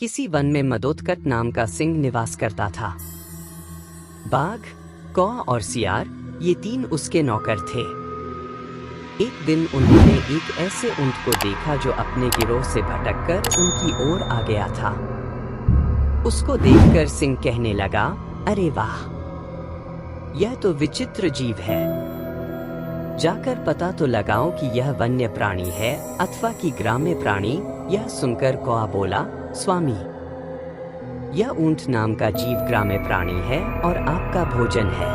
किसी वन में मदोदकट नाम का सिंह निवास करता था। बाघ, कौआ और सियार ये तीन उसके नौकर थे। एक दिन उन्होंने एक ऐसे ऊंट को देखा जो अपने गिरोह से भटककर उनकी ओर आ गया था। उसको देखकर सिंह कहने लगा, अरे वाह, यह तो विचित्र जीव है। जाकर पता तो लगाओ कि यह वन्य प्राणी है अथवा कि ग्राम्य प्राणी। यह सुनकर कौआ बोला, स्वामी, यह ऊंट नाम का जीव ग्राम्य प्राणी है और आपका भोजन है।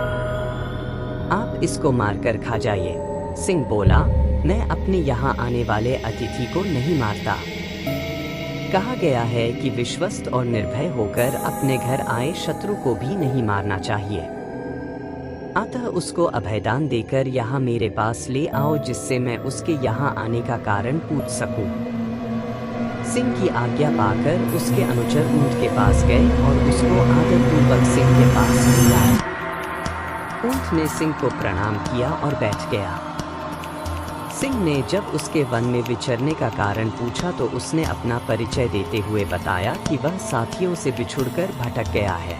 आप इसको मारकर खा जाइए। सिंह बोला, मैं अपने यहाँ आने वाले अतिथि को नहीं मारता। कहा गया है कि विश्वस्त और निर्भय होकर अपने घर आए शत्रु को भी नहीं मारना चाहिए। अतः उसको अभयदान देकर यहाँ मेरे पास ले आओ, जिससे मैं उसके यहाँ आने का कारण पूछ सकूं। सिंह की आज्ञा पाकर उसके अनुचर ऊंट के पास गए और उसको आदरपूर्वक सिंह के पास ले आए। ऊंट ने सिंह को प्रणाम किया और बैठ गया। सिंह ने जब उसके वन में विचरने का कारण पूछा तो उसने अपना परिचय देते हुए बताया कि वह साथियों से बिछुड़कर भटक गया है।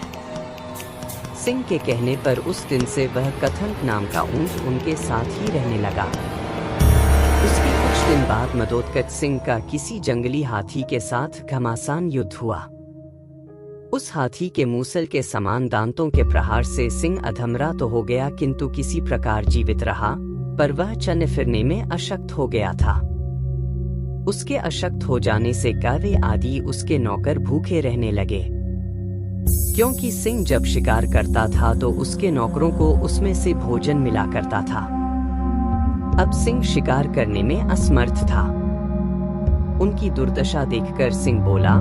सिंह के कहने पर उस दिन से वह कथंक नाम का ऊंट उनके साथ ही रहने लगा। उसके कुछ दिन बाद मदोदकट सिंह का किसी जंगली हाथी के साथ घमासान युद्ध हुआ। उस हाथी के मूसल के समान दांतों के प्रहार से सिंह अधमरा तो हो गया, किंतु किसी प्रकार जीवित रहा, पर वह चलने फिरने में अशक्त हो गया था। उसके अशक्त हो जाने से कौवे आदि उसके नौकर भूखे रहने लगे, क्योंकि सिंह जब शिकार करता था तो उसके नौकरों को उसमें से भोजन मिला करता था। अब सिंह शिकार करने में असमर्थ था। उनकी दुर्दशा देखकर सिंह बोला,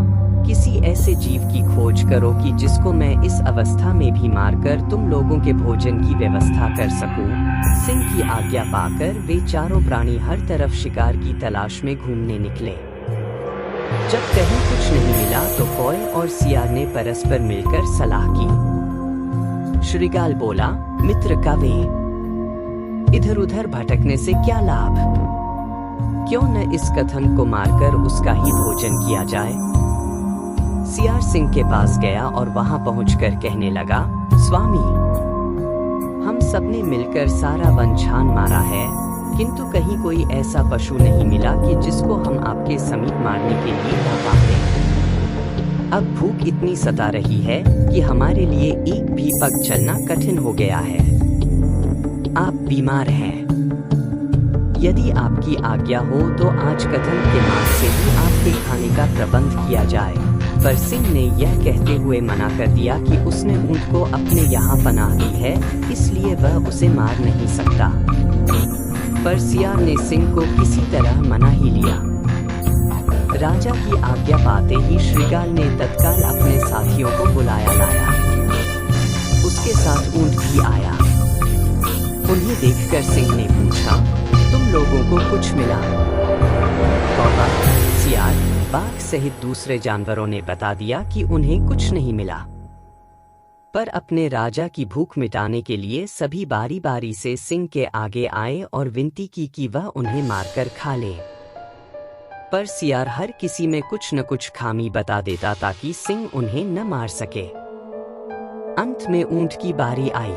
किसी ऐसे जीव की खोज करो कि जिसको मैं इस अवस्था में भी मारकर तुम लोगों के भोजन की व्यवस्था कर सकूं। सिंह की आज्ञा पाकर वे चारों प्राणी हर तरफ शिकार की तलाश में घूमने निकले। जब कहीं कुछ नहीं मिला तो कौए और सियार ने परस्पर मिलकर सलाह की। श्रीगाल बोला, मित्र कौवे, इधर उधर भटकने से क्या लाभ? क्यों न इस कथन को मारकर उसका ही भोजन किया जाए। सियार सिंह के पास गया और वहां पहुंचकर कहने लगा, स्वामी, हम सबने मिलकर सारा वन छान मारा है, किंतु कहीं कोई ऐसा पशु नहीं मिला कि जिसको हम आपके समीप मारने के लिए ला पाते। अब भूख इतनी सता रही है कि हमारे लिए एक भी पग चलना कठिन हो गया है। आप बीमार हैं। यदि आपकी आज्ञा हो तो आज कथन के मांस से ही आपके खाने का प्रबंध किया जाए। पर सिंह ने यह कहते हुए मना कर दिया कि उसने ऊंट को अपने यहाँ पनाह दी है, इसलिए वह उसे मार नहीं सकता। पर सियार ने सिंह को किसी तरह मना ही लिया। राजा की आज्ञा पाते ही श्रीगाल ने तत्काल अपने साथियों को बुलाया लाया। उसके साथ ऊंट भी आया। उन्हें देखकर सिंह ने पूछा, तुम लोगों को कुछ मिला? कौवा, सियार, बाघ सहित दूसरे जानवरों ने बता दिया कि उन्हें कुछ नहीं मिला। पर अपने राजा की भूख मिटाने के लिए सभी बारी बारी से सिंह के आगे आए और विनती की कि वह उन्हें मारकर खा ले। पर सियार हर किसी में कुछ न कुछ खामी बता देता ताकि सिंह उन्हें न मार सके। अंत में ऊंट की बारी आई।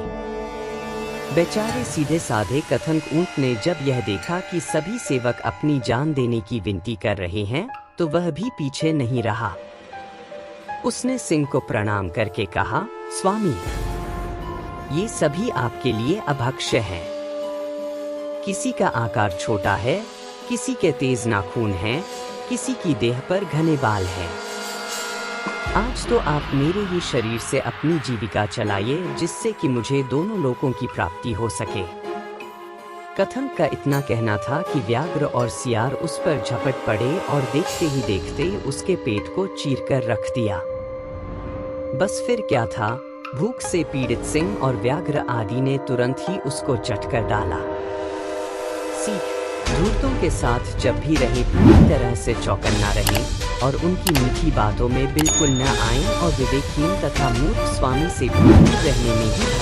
बेचारे सीधे साधे कथंक ऊंट ने जब यह देखा कि सभी सेवक अपनी जान देने की विनती कर रहे हैं तो वह भी पीछे नहीं रहा। उसने सिंह को प्रणाम करके कहा, स्वामी, ये सभी आपके लिए अभक्ष्य हैं। किसी का आकार छोटा है, किसी के तेज नाखून हैं, किसी की देह पर घने बाल हैं। आज तो आप मेरे ही शरीर से अपनी जीविका चलाइए, जिससे कि मुझे दोनों लोकों की प्राप्ति हो सके। कथंक का इतना कहना था कि व्याघ्र और सियार उस पर झपट पड़े और देखते ही देखते उसके पेट को चीरकर रख दिया। बस फिर क्या था, भूख से पीड़ित सिंह और व्याघ्र आदि ने तुरंत ही उसको चटकर डाला। सीख, धूर्तों के साथ जब भी रहे पूरी तरह से चौकन्ना रहे और उनकी मीठी बातों में बिल्कुल न आए और विवेकहीन तथा मूर्ख स्वामी से भी दूर रहने में ही